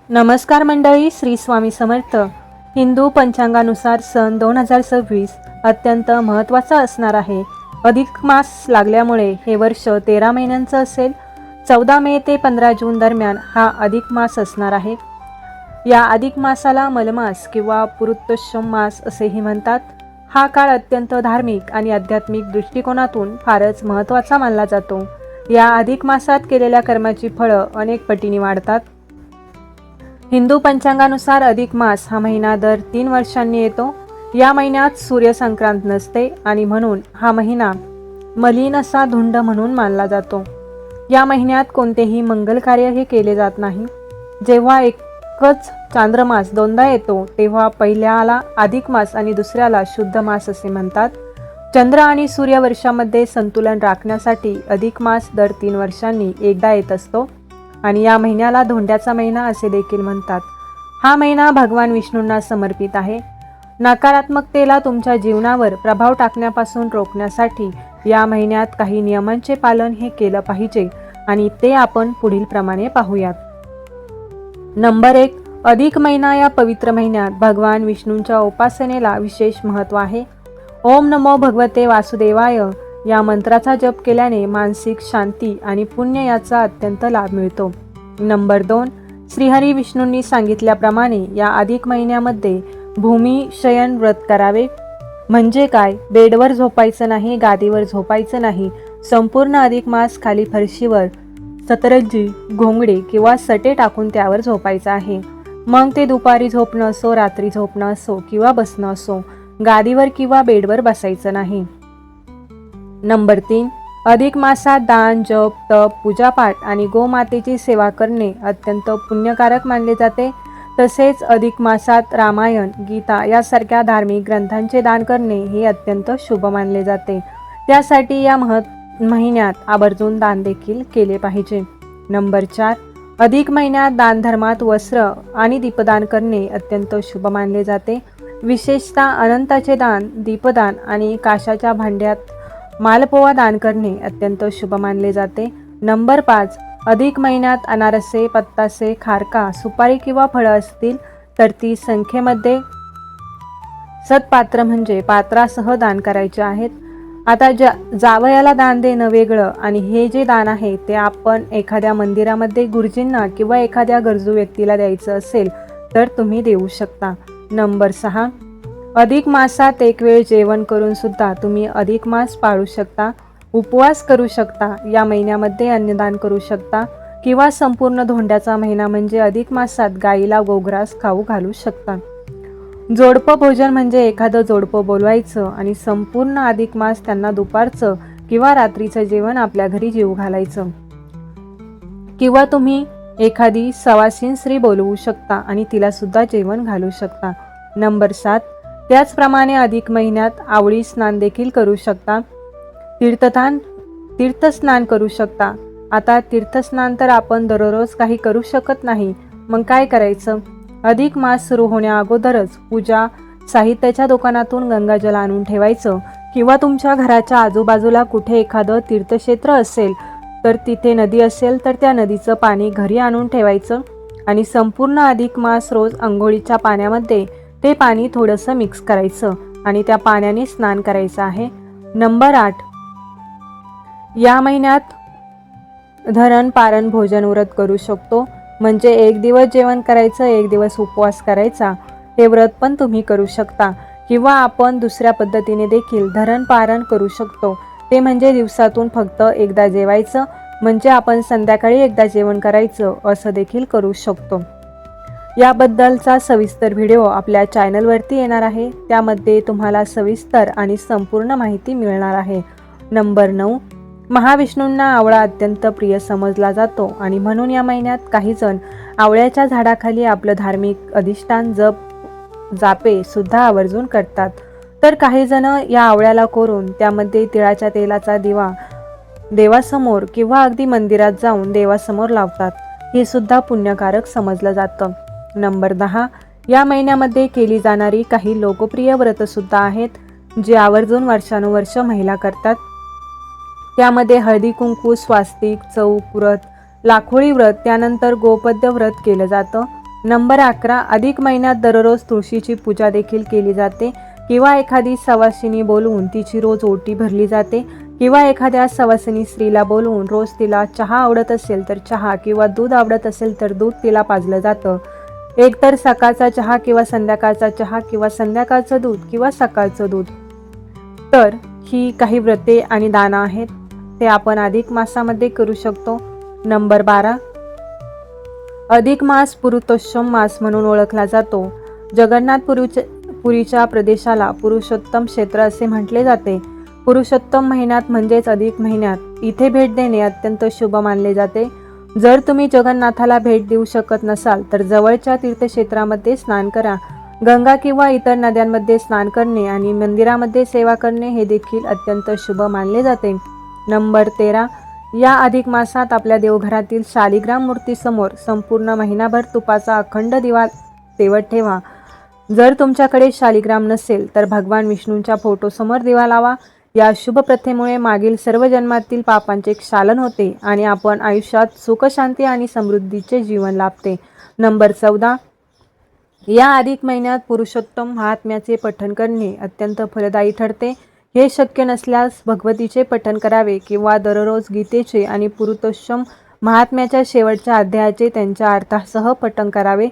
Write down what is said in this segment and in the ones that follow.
नमस्कार मंडळी, श्री स्वामी समर्थ. हिंदू पंचांगानुसार सन 2026 अत्यंत महत्त्वाचा असणार आहे. अधिक मास लागल्यामुळे हे वर्ष 13 महिन्यांचं असेल. 14 मे ते 15 जून दरम्यान हा अधिक मास असणार आहे. या अधिक मासाला मलमास किंवा पुरुषोत्तम मास असेही म्हणतात. हा काळ अत्यंत धार्मिक आणि आध्यात्मिक दृष्टिकोनातून फारच महत्त्वाचा मानला जातो. या अधिक मासात केलेल्या कर्माची फळं अनेक पटीने वाढतात. हिंदू पंचांगानुसार अधिक मास हा महिना दर 3 वर्षांनी येतो. या महिन्यात सूर्य संक्रांत नसते आणि म्हणून हा महिना मलिन असा धुंड म्हणून मानला जातो. या महिन्यात कोणतेही मंगल कार्य हे केले जात नाही. जेव्हा एकच चांद्रमास दोनदा येतो तेव्हा पहिल्याला अधिक मास आणि दुसऱ्याला शुद्ध मास असे म्हणतात. चंद्र आणि सूर्य वर्षामध्ये संतुलन राखण्यासाठी अधिक मास दर 3 वर्षांनी एकदा येत असतो आणि या महिन्याला धोंड्याचा महिना असे देखील म्हणतात. हा महिना भगवान विष्णूंना समर्पित आहे. नकारात्मकतेला तुमच्या जीवनावर प्रभाव टाकण्यापासून रोखण्यासाठी या महिन्यात काही नियमांचे पालन हे केलं पाहिजे आणि ते आपण पुढील प्रमाणे पाहूयात. नंबर 1. अधिक महिना. या पवित्र महिन्यात भगवान विष्णूंच्या उपासनेला विशेष महत्त्व आहे. ओम नमो भगवते वासुदेवाय या मंत्राचा जप केल्याने मानसिक शांती आणि पुण्य याचा अत्यंत लाभ मिळतो. नंबर 2. श्रीहरी विष्णूंनी सांगितल्याप्रमाणे या अधिक महिन्यामध्ये भूमी शयन व्रत करावे. म्हणजे काय? बेडवर झोपायचं नाही, गादीवर झोपायचं नाही. संपूर्ण अधिक मास खाली फरशीवर सतरंजी, घोंगडे किंवा सटे टाकून त्यावर झोपायचं आहे. मग ते दुपारी झोपणं असो, रात्री झोपणं असो किंवा बसणं असो, गादीवर किंवा बेडवर बसायचं नाही. नंबर 3. अधिक मासात दान, जप, तप, पूजापाठ आणि गोमातेची सेवा करणे अत्यंत पुण्यकारक मानले जाते. तसेच अधिक मासात रामायण, गीता यासारख्या धार्मिक ग्रंथांचे दान करणे हे अत्यंत शुभ मानले जाते. त्यासाठी या महिन्यात आवर्जून दान देखील केले पाहिजे. नंबर 4. अधिक महिन्यात दानधर्मात वस्त्र आणि दीपदान करणे अत्यंत शुभ मानले जाते. विशेषतः अनंताचे दान, दीपदान आणि काशाच्या भांड्यात मालपोवा दान करणे अत्यंत शुभ मानले जाते. नंबर 5. अधिक महिन्यात अनारसे, पत्तासे, खारका, सुपारी किंवा फळं असतील तर ती संख्येमध्ये सत्पात्र म्हणजे पात्रासह दान करायचे आहेत. आता जावयाला दान देणं वेगळं आणि हे जे दान आहे ते आपण एखाद्या मंदिरामध्ये गुरुजींना किंवा एखाद्या गरजू व्यक्तीला द्यायचं असेल तर तुम्ही देऊ शकता. नंबर 6. अधिक मासात एक वेळ जेवण करून सुद्धा तुम्ही अधिक मास पाळू शकता, उपवास करू शकता, या महिन्यामध्ये अन्नदान करू शकता किंवा संपूर्ण धोंड्याचा महिना म्हणजे अधिक मासात गाईला गोग्रास खाऊ घालू शकता. जोडपं भोजन म्हणजे एखादं जोडपं बोलवायचं आणि संपूर्ण अधिक मास त्यांना दुपारचं किंवा रात्रीचं जेवण आपल्या घरी जेवू घालायचं. किंवा तुम्ही एखादी सवासीन स्त्री बोलवू शकता आणि तिला सुद्धा जेवण घालू शकता. नंबर 7. त्याचप्रमाणे अधिक महिन्यात आवळी स्नान देखील करू शकता. तीर्थस्नान करू शकता. आता तीर्थस्नान तर आपण दररोज काही करू शकत नाही. मग काय करायचं? अधिक मास सुरू होण्या अगोदरच पूजा साहित्याच्या दुकानातून गंगाजल आणून ठेवायचं किंवा तुमच्या घराच्या आजूबाजूला कुठे एखादं तीर्थक्षेत्र असेल तर तिथे नदी असेल तर त्या नदीचं पाणी घरी आणून ठेवायचं आणि संपूर्ण अधिक मास रोज अंघोळीच्या पाण्यामध्ये ते पाणी थोडंसं मिक्स करायचं आणि त्या पाण्याने स्नान करायचं आहे. नंबर 8. या महिन्यात धरण पारण भोजन व्रत करू शकतो. म्हणजे एक दिवस जेवण करायचं, एक दिवस उपवास करायचा. हे व्रत पण तुम्ही करू शकता किंवा आपण दुसऱ्या पद्धतीने देखील धरण पारण करू शकतो. ते म्हणजे दिवसातून फक्त एकदा जेवायचं, म्हणजे आपण संध्याकाळी एकदा जेवण करायचं असं देखील करू शकतो. याबद्दलचा सविस्तर व्हिडिओ आपल्या चॅनलवरती येणार आहे. त्यामध्ये तुम्हाला सविस्तर आणि संपूर्ण माहिती मिळणार आहे. नंबर 9. महाविष्णूंना आवळा अत्यंत प्रिय समजला जातो आणि म्हणून या महिन्यात काही जण आवळ्याच्या झाडाखाली आपलं धार्मिक अधिष्ठान जापे सुद्धा आवर्जून करतात. तर काही जण या आवळ्याला कोरून त्यामध्ये तिळाच्या तेलाचा दिवा देवासमोर किंवा अगदी मंदिरात जाऊन देवासमोर लावतात. हे सुद्धा पुण्यकारक समजलं जातं. नंबर 10. या महिन्यामध्ये केली जाणारी काही लोकप्रिय व्रतसुद्धा आहेत जे आवर्जून वर्षानुवर्ष महिला करतात. त्यामध्ये हळदी कुंकू, स्वास्तिक, चौक व्रत, लाखोळी व्रत, त्यानंतर गोपद्य व्रत केलं जातं. नंबर 11, अधिक महिन्यात दररोज तुळशीची पूजा देखील केली जाते किंवा एखादी सवासिनी बोलवून तिची रोज ओटी भरली जाते किंवा एखाद्या सवासिनी स्त्रीला बोलवून रोज तिला चहा आवडत असेल तर चहा किंवा दूध आवडत असेल तर दूध तिला पाजलं जातं. एकतर सकाळचा चहा किंवा संध्याकाळचा चहा किंवा संध्याकाळचं दूध किंवा सकाळचं दूध. तर ही काही व्रते आणि दानं आहेत, ते आपण अधिक मासामध्ये करू शकतो. नंबर 12, अधिक मास पुरुषोत्तम मास म्हणून ओळखला जातो. जगन्नाथपुरीच्या प्रदेशाला पुरुषोत्तम क्षेत्र असे म्हटले जाते. पुरुषोत्तम महिन्यात म्हणजेच अधिक महिन्यात इथे भेट देणे अत्यंत शुभ मानले जाते. जर तुम्ही जगन्नाथाला भेट देऊ शकत नसाल तर जवळच्या तीर्थक्षेत्रामध्ये स्नान करा. गंगा किंवा इतर नद्यांमध्ये स्नान करणे आणि मंदिरामध्ये सेवा करणे हे देखील अत्यंत शुभ मानले जाते. नंबर 13, या अधिक मासात आपल्या देवघरातील शालिग्राम मूर्तीसमोर संपूर्ण महिनाभर तुपाचा अखंड दिवा तेवत ठेवा. जर तुमच्याकडे शालिग्राम नसेल तर भगवान विष्णूंच्या फोटोसमोर दिवा लावा. या शुभ प्रथेमुळे मागील सर्व जन्मातील पापांचे क्षालन होते आणि आपण आयुष्यात सुख, शांती आणि समृद्धीचे जीवन लाभते. नंबर 14, या अधिक महिन्यात पुरुषोत्तम महात्म्याचे पठण करणे अत्यंत फलदायी ठरते. हे शक्य नसल्यास भगवतीचे पठण करावे किंवा दररोज गीतेचे आणि पुरुषोत्तम महात्म्याच्या शेवटच्या अध्यायाचे त्यांच्या अर्थासह पठण करावे.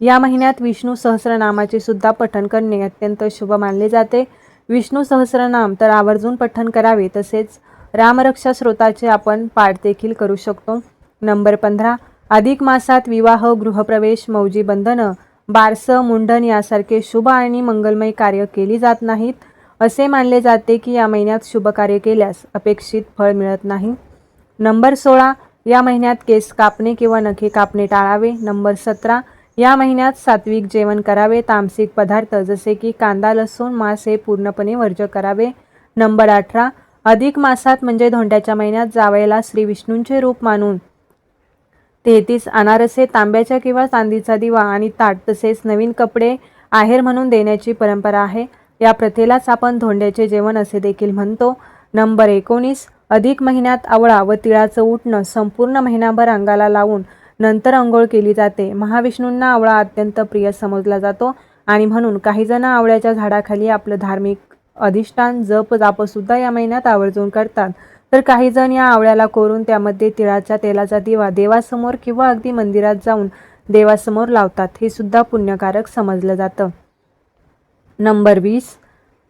या महिन्यात विष्णू सहस्रनामाचे सुद्धा पठण करणे अत्यंत शुभ मानले जाते. विष्णू सहस्रनाम तर आवर्जून पठण करावे. तसेच रामरक्षा स्तोत्राचे आपण पाठ देखील करू शकतो. नंबर 15, अधिक मासात विवाह, गृहप्रवेश, मौजी बंधनं, बारसं, मुंडन यासारखे शुभ आणि मंगलमय कार्य केली जात नाहीत. असे मानले जाते की या महिन्यात शुभ कार्य केल्यास अपेक्षित फळ मिळत नाही. नंबर 16, या महिन्यात केस कापणे किंवा नखे कापणे टाळावे. नंबर 17, या महिन्यात सात्विक जेवण करावे. तामसिक पदार्थ जसे की कांदा, लसूण, मांस हे पूर्णपणे वर्ज्य करावे. नंबर 18, अधिक मासात म्हणजे धोंड्याच्या महिन्यात जावयाला श्री विष्णूंचे रूप मानून 33 अनारसे, तांब्याच्या किंवा चांदीचा दिवा आणि ताट तसेच नवीन कपडे आहेर म्हणून देण्याची परंपरा आहे. या प्रथेलाच आपण धोंड्याचे जेवण असे देखील म्हणतो. नंबर 19, अधिक महिन्यात आवळा व तिळाचं उटणं संपूर्ण महिनाभर अंगाला लावून नंतर अंघोळ केली जाते. महाविष्णूंना आवळा अत्यंत प्रिय समजला जातो आणि म्हणून काही जण आवळ्याच्या झाडाखाली आपलं धार्मिक अधिष्ठान जप-जापसुद्धा या महिन्यात आवर्जून करतात. तर काही जण या आवळ्याला कोरून त्यामध्ये तिळाच्या तेलाचा दिवा देवासमोर किंवा अगदी मंदिरात जाऊन देवासमोर लावतात. हे सुद्धा पुण्यकारक समजलं जातं. नंबर 20,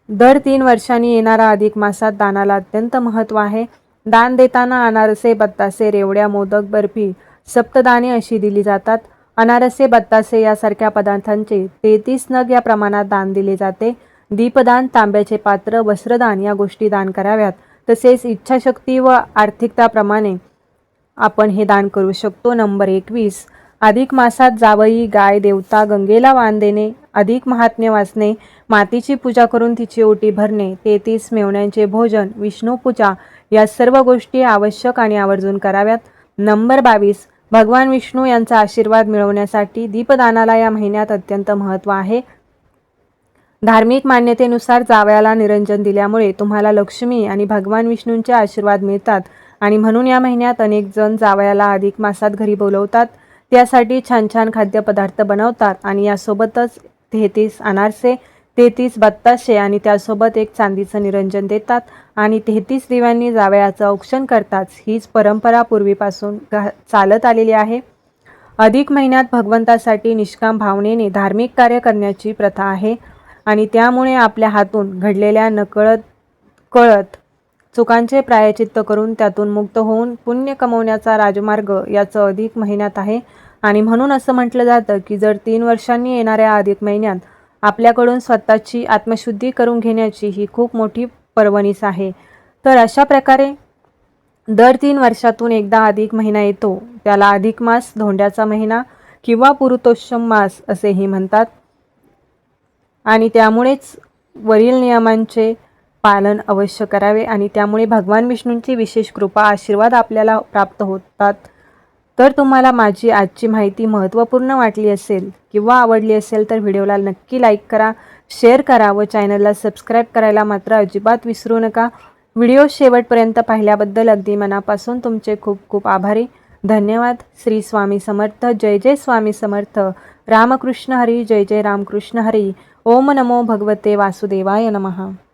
दर 3 वर्षांनी येणारा अधिक मासात दानाला अत्यंत महत्त्व आहे. दान देताना अनारसे, बत्तासे, रेवड्या, मोदक, बर्फी, सप्तदाने अशी दिली जातात. अनारसे, बत्तासे यासारख्या पदार्थांचे 33 नग या प्रमाणात दान दिले जाते. दीपदान, तांब्याचे पात्र, वस्त्रदान या गोष्टी दान कराव्यात. तसेच इच्छाशक्ती व आर्थिकताप्रमाणे आपण हे दान करू शकतो. नंबर 21, अधिक मासात जावई, गाय, देवता, गंगेला वाण देणे, अधिक महात्म्य वाचणे, मातीची पूजा करून तिची ओटी भरणे, 33 मेव्हण्यांचे भोजन, विष्णूपूजा या सर्व गोष्टी आवश्यक आणि आवर्जून कराव्यात. नंबर 22, भगवान विष्णू यांचा आशीर्वाद मिळवण्यासाठी दीपदानाला या महिन्यात अत्यंत महत्त्व आहे. धार्मिक मान्यतेनुसार जावयाला निरंजन दिल्यामुळे तुम्हाला लक्ष्मी आणि भगवान विष्णूंचे आशीर्वाद मिळतात आणि म्हणून या महिन्यात अनेक जण जावयाला अधिक मासात घरी बोलवतात. त्यासाठी छान छान खाद्यपदार्थ बनवतात आणि यासोबतच 33 अनारसे, 33 बत्ताशे आणि त्यासोबत एक चांदीचं निरंजन देतात आणि 33 दिव्यांनी जावयाचं औक्षण करतात. हीच परंपरा पूर्वीपासून चालत आलेली आहे. अधिक महिन्यात भगवंतासाठी निष्काम भावनेने धार्मिक कार्य करण्याची प्रथा आहे आणि त्यामुळे आपल्या हातून घडलेल्या नकळत चुकांचे प्रायचित्त करून त्यातून मुक्त होऊन पुण्य कमवण्याचा राजमार्ग याचं अधिक महिन्यात आहे. आणि म्हणून असं म्हटलं जातं की जर 3 वर्षांनी येणाऱ्या अधिक महिन्यात आपल्याकडून स्वतःची आत्मशुद्धी करून घेण्याची ही खूप मोठी पर्वणीच आहे. तर अशा प्रकारे दर 3 वर्षातून एकदा अधिक महिना येतो. त्याला अधिक मास, धोंड्याचा महिना किंवा पुरुषोत्तम मास असेही म्हणतात आणि त्यामुळेच वरील नियमांचे पालन अवश्य करावे आणि त्यामुळे भगवान विष्णूंची विशेष कृपा, आशीर्वाद आपल्याला प्राप्त होतात. तर तुम्हाला माझी आजची माहिती महत्त्वपूर्ण वाटली असेल किंवा आवडली असेल तर व्हिडिओला नक्की लाईक करा, शेअर करा व चॅनलला सबस्क्राईब करायला मात्र अजिबात विसरू नका. व्हिडिओ शेवटपर्यंत पाहिल्याबद्दल अगदी मनापासून तुमचे खूप खूप आभारी. धन्यवाद. श्री स्वामी समर्थ. जय जय स्वामी समर्थ. रामकृष्ण हरी. जय जय रामकृष्ण हरी. ओम नमो भगवते वासुदेवाय नमः.